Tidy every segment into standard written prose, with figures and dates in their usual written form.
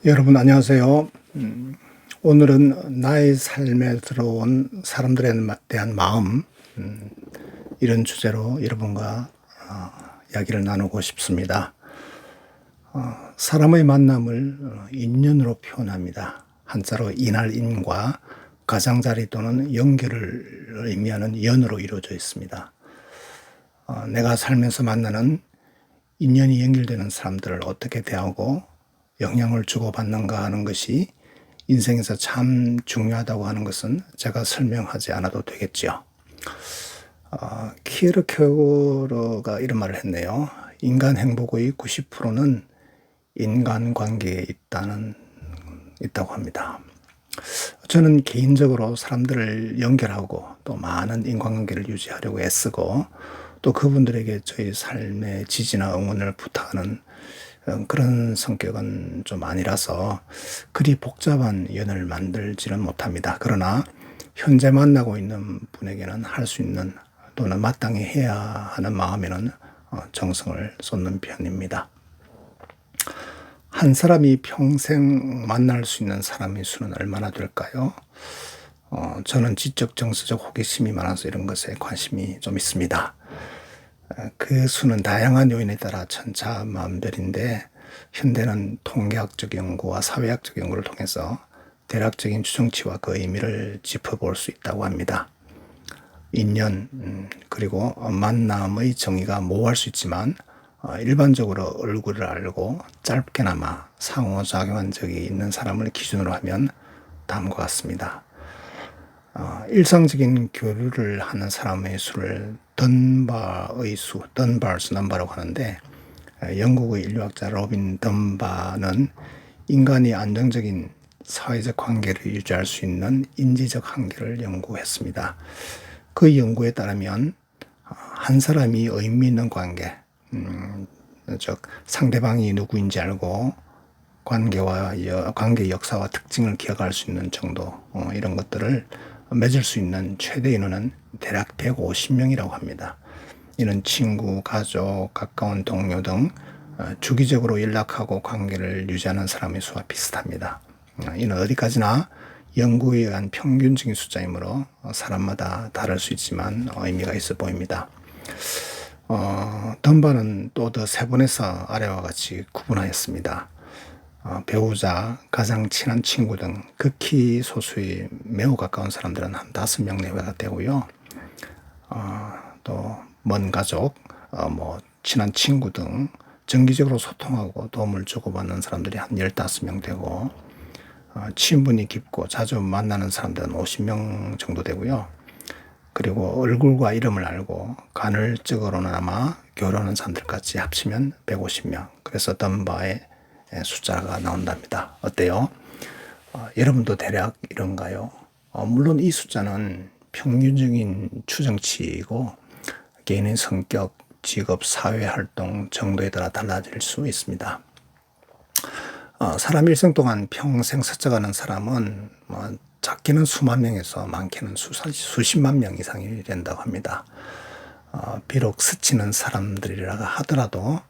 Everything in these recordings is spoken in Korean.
여러분 안녕하세요. 오늘은 나의 삶에 들어온 사람들에 대한 마음, 이런 주제로 여러분과 이야기를 나누고 싶습니다. 사람의 만남을 인연으로 표현합니다. 한자로 인할 인과 가장자리 또는 연결을 의미하는 연으로 이루어져 있습니다. 내가 살면서 만나는 인연이 연결되는 사람들을 어떻게 대하고 영향을 주고받는가 하는 것이 인생에서 참 중요하다고 하는 것은 제가 설명하지 않아도 되겠죠. 키에르케고르가 이런 말을 했네요. 인간 행복의 90%는 인간관계에 있다고 합니다. 저는 개인적으로 사람들을 연결하고 또 많은 인간관계를 유지하려고 애쓰고 또 그분들에게 저희 삶의 지지나 응원을 부탁하는 그런 성격은 좀 아니라서 그리 복잡한 연을 만들지는 못합니다. 그러나 현재 만나고 있는 분에게는 할 수 있는 또는 마땅히 해야 하는 마음에는 정성을 쏟는 편입니다. 한 사람이 평생 만날 수 있는 사람의 수는 얼마나 될까요? 저는 지적 정서적 호기심이 많아서 이런 것에 관심이 좀 있습니다. 그 수는 다양한 요인에 따라 천차만별인데 현대는 통계학적 연구와 사회학적 연구를 통해서 대략적인 추정치와 그 의미를 짚어볼 수 있다고 합니다. 인연 그리고 만남의 정의가 모호할 수 있지만 일반적으로 얼굴을 알고 짧게나마 상호작용한 적이 있는 사람을 기준으로 하면 다음과 같습니다. 일상적인 교류를 하는 사람의 수를 던바의 수, 던바스 넘버라고 하는데 영국의 인류학자 로빈 던바는 인간이 안정적인 사회적 관계를 유지할 수 있는 인지적 한계를 연구했습니다. 그 연구에 따르면 한 사람이 의미 있는 관계, 즉 상대방이 누구인지 알고 관계 역사와 특징을 기억할 수 있는 정도, 이런 것들을 맺을 수 있는 최대 인원은 대략 150명이라고 합니다. 이는 친구, 가족, 가까운 동료 등 주기적으로 연락하고 관계를 유지하는 사람의 수와 비슷합니다. 이는 어디까지나 연구에 의한 평균적인 숫자이므로 사람마다 다를 수 있지만 의미가 있어 보입니다. 던바는 또 더 세분해서 아래와 같이 구분하였습니다. 배우자, 가장 친한 친구 등 극히 소수의 매우 가까운 사람들은 한 5명 내외가 되고요. 또 먼 가족, 친한 친구 등 정기적으로 소통하고 도움을 주고받는 사람들이 한 15명 되고 친분이 깊고 자주 만나는 사람들은 50명 정도 되고요. 그리고 얼굴과 이름을 알고 간헐적으로나마 교류하는 사람들까지 합치면 150명. 그래서 던바의 숫자가 나온답니다. 어때요? 여러분도 대략 이런가요? 물론 이 숫자는 평균적인 추정치이고 개인의 성격, 직업, 사회활동 정도에 따라 달라질 수 있습니다. 사람 일생 동안 평생 스쳐가는 사람은 작게는 수만 명에서 많게는 수십만 명 이상이 된다고 합니다. 비록 스치는 사람들이라 하더라도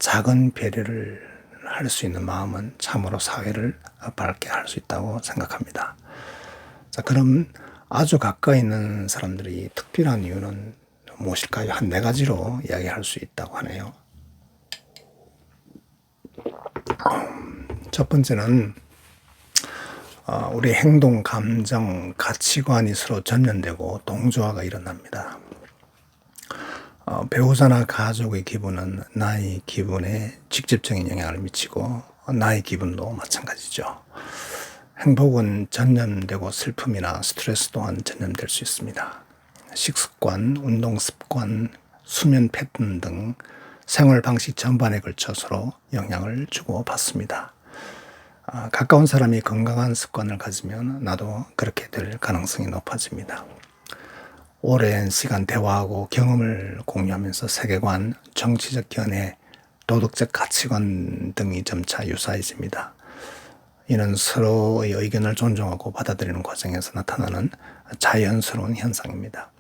작은 배려를 할 수 있는 마음은 참으로 사회를 밝게 할 수 있다고 생각합니다. 자, 그럼 아주 가까이 있는 사람들이 특별한 이유는 무엇일까요? 한 4가지로 이야기할 수 있다고 하네요. 첫 번째는 우리 행동, 감정, 가치관이 서로 전연되고 동조화가 일어납니다. 배우자나 가족의 기분은 나의 기분에 직접적인 영향을 미치고 나의 기분도 마찬가지죠. 행복은 전염되고 슬픔이나 스트레스 또한 전염될 수 있습니다. 식습관, 운동습관, 수면 패턴 등 생활 방식 전반에 걸쳐 서로 영향을 주고받습니다. 가까운 사람이 건강한 습관을 가지면 나도 그렇게 될 가능성이 높아집니다. 오랜 시간 대화하고 경험을 공유하면서 세계관, 정치적 견해, 도덕적 가치관 등이 점차 유사해집니다. 이는 서로의 의견을 존중하고 받아들이는 과정에서 나타나는 자연스러운 현상입니다.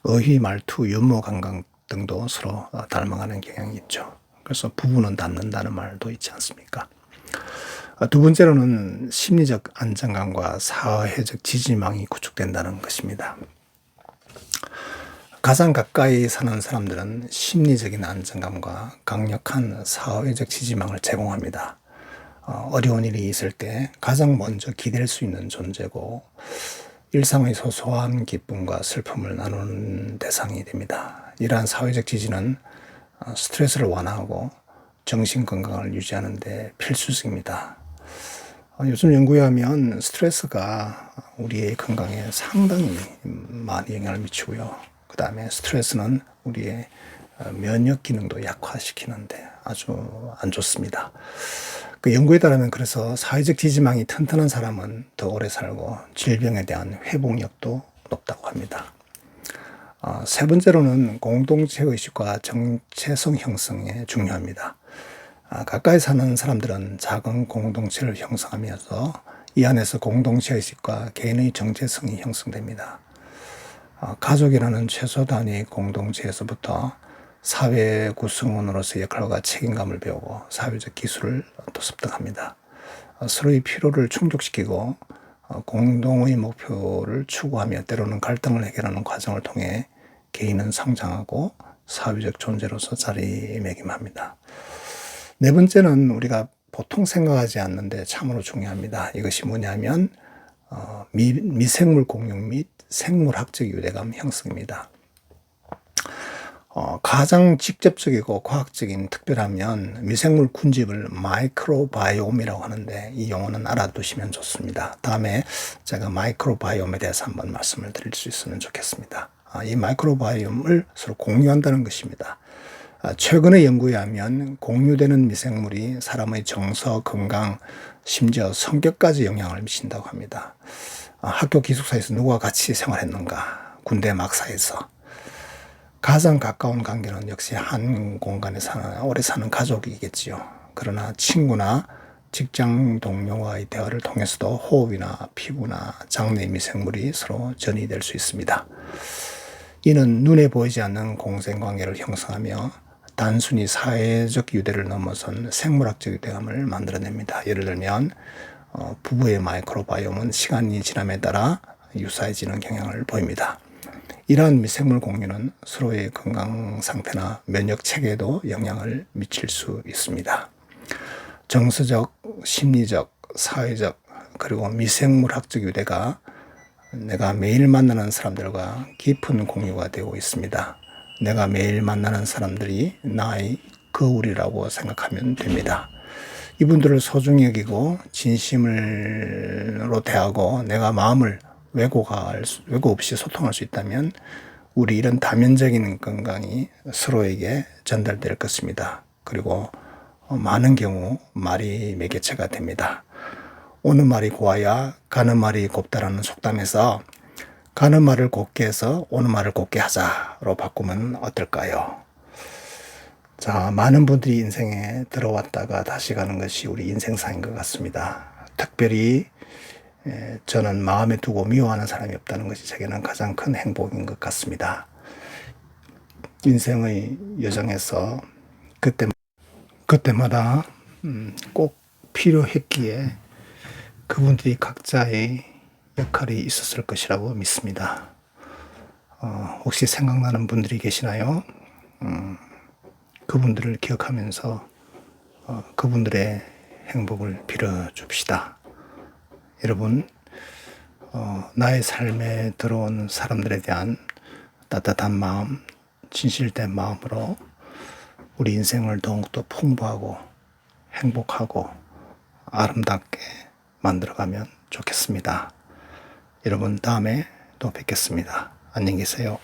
어휘, 말투, 유머, 감각 등도 서로 닮아가는 경향이 있죠. 그래서 부부는 닮는다는 말도 있지 않습니까? 두 번째로는 심리적 안정감과 사회적 지지망이 구축된다는 것입니다. 가장 가까이 사는 사람들은 심리적인 안정감과 강력한 사회적 지지망을 제공합니다. 어려운 일이 있을 때 가장 먼저 기댈 수 있는 존재고 일상의 소소한 기쁨과 슬픔을 나누는 대상이 됩니다. 이러한 사회적 지지는 스트레스를 완화하고 정신 건강을 유지하는 데 필수적입니다. 요즘 연구에 하면 스트레스가 우리의 건강에 상당히 많이 영향을 미치고요. 그 다음에 스트레스는 우리의 면역 기능도 약화시키는데 아주 안 좋습니다. 그 연구에 따르면 그래서 사회적 지지망이 튼튼한 사람은 더 오래 살고 질병에 대한 회복력도 높다고 합니다. 세 번째로는 공동체 의식과 정체성 형성에 중요합니다. 가까이 사는 사람들은 작은 공동체를 형성하면서 이 안에서 공동체 의식과 개인의 정체성이 형성됩니다. 가족이라는 최소 단위의 공동체에서부터 사회 구성원으로서의 역할과 책임감을 배우고 사회적 기술을 또 습득합니다. 서로의 필요를 충족시키고 공동의 목표를 추구하며 때로는 갈등을 해결하는 과정을 통해 개인은 성장하고 사회적 존재로서 자리매김합니다. 네 번째는 우리가 보통 생각하지 않는데 참으로 중요합니다. 이것이 뭐냐면 미생물 공유 및 생물학적 유대감 형성입니다. 가장 직접적이고 과학적인 특별하면 미생물 군집을 마이크로바이옴이라고 하는데 이 용어는 알아두시면 좋습니다. 다음에 제가 마이크로바이옴에 대해서 한번 말씀을 드릴 수 있으면 좋겠습니다. 이 마이크로바이옴을 서로 공유한다는 것입니다. 최근의 연구에 하면 공유되는 미생물이 사람의 정서, 건강, 심지어 성격까지 영향을 미친다고 합니다. 학교 기숙사에서 누가 같이 생활했는가, 군대 막사에서 가장 가까운 관계는 역시 한 공간에 오래 사는 가족이겠지요. 그러나 친구나 직장 동료와의 대화를 통해서도 호흡이나 피부나 장내 미생물이 서로 전이될 수 있습니다. 이는 눈에 보이지 않는 공생관계를 형성하며 단순히 사회적 유대를 넘어선 생물학적 유대감을 만들어냅니다. 예를 들면 부부의 마이크로바이옴은 시간이 지남에 따라 유사해지는 경향을 보입니다. 이러한 미생물 공유는 서로의 건강 상태나 면역 체계에도 영향을 미칠 수 있습니다. 정서적, 심리적, 사회적, 그리고 미생물학적 유대가 내가 매일 만나는 사람들과 깊은 공유가 되고 있습니다. 내가 매일 만나는 사람들이 나의 거울이라고 생각하면 됩니다. 이분들을 소중히 여기고 진심으로 대하고 내가 마음을 왜곡 없이 소통할 수 있다면 우리 이런 다면적인 건강이 서로에게 전달될 것입니다. 그리고 많은 경우 말이 매개체가 됩니다. 오는 말이 고와야 가는 말이 곱다라는 속담에서 가는 말을 곱게 해서 오는 말을 곱게 하자로 바꾸면 어떨까요? 자, 많은 분들이 인생에 들어왔다가 다시 가는 것이 우리 인생사인 것 같습니다. 특별히 저는 마음에 두고 미워하는 사람이 없다는 것이 제게는 가장 큰 행복인 것 같습니다. 인생의 여정에서 그때마다 꼭 필요했기에 그분들이 각자의 역할이 있었을 것이라고 믿습니다. 혹시 생각나는 분들이 계시나요? 그분들을 기억하면서 그분들의 행복을 빌어줍시다. 여러분, 나의 삶에 들어온 사람들에 대한 따뜻한 마음, 진실된 마음으로 우리 인생을 더욱더 풍부하고 행복하고 아름답게 만들어가면 좋겠습니다. 여러분, 다음에 또 뵙겠습니다. 안녕히 계세요.